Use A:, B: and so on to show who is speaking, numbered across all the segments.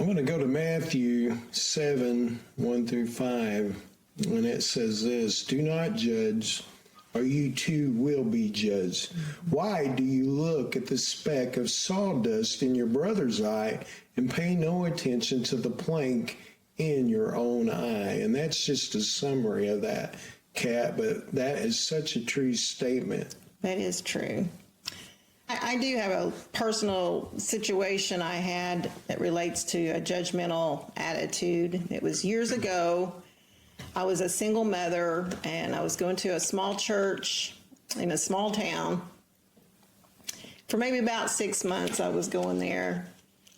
A: going to go to Matthew 7, 1 through 5, and it says this: "Do not judge, or you too will be judged. Why do you look at the speck of sawdust in your brother's eye and pay no attention to the plank in your own eye?" And that's just a summary of that, Kat, but that is such a true statement.
B: That is true. I do have a personal situation I had that relates to a judgmental attitude. It was years ago. I was a single mother, and I was going to a small church in a small town. For maybe about 6 months, I was going there.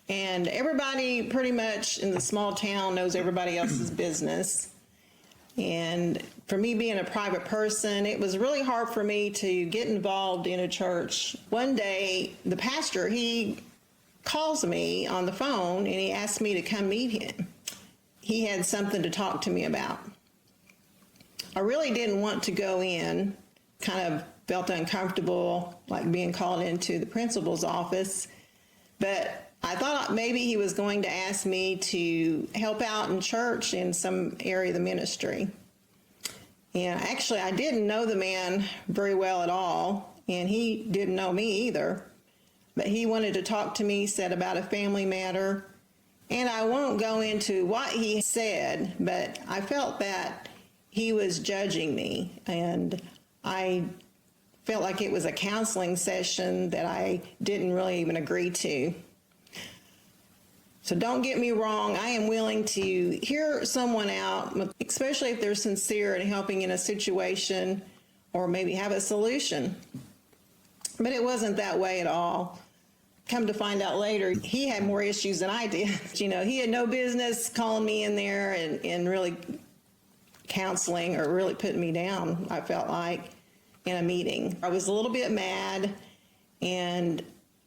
B: And everybody pretty much in the small town knows everybody else's business. And for me being a private person, it was really hard for me to get involved in a church. One day, the pastor, he calls me on the phone, and he asked me to come meet him. He had something to talk to me about. I really didn't want to go in, kind of felt uncomfortable, like being called into the principal's office, but I thought maybe he was going to ask me to help out in church in some area of the ministry. And actually, I didn't know the man very well at all, and he didn't know me either. But he wanted to talk to me, said about a family matter. And I won't go into what he said, but I felt that he was judging me, and I felt like it was a counseling session that I didn't really even agree to. So don't get me wrong, I am willing to hear someone out, especially if they're sincere in helping in a situation or maybe have a solution. But it wasn't that way at all. Come to find out later, he had more issues than I did. You know, he had no business calling me in there and really counseling or really putting me down, I felt like, in a meeting. I was a little bit mad, and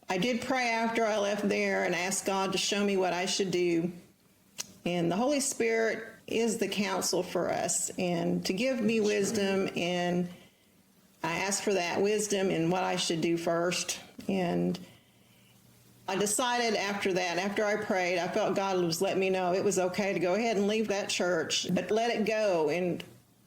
B: I did pray after I left there and asked God to show me what I should do. And the Holy Spirit is the counsel for us, and to give me wisdom, and I asked for that wisdom in what I should do first. And I decided after that, after I prayed, I felt God was letting me know it was okay to go ahead and leave that church, but let it go. And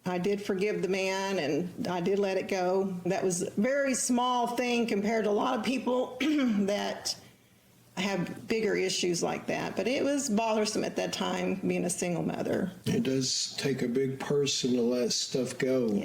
B: I did forgive the man, and I did let it go. That was a very small thing compared to a lot of people that have bigger issues like that. But it was bothersome at that time, being a single mother.
A: It does take a big person to let stuff go. Yeah.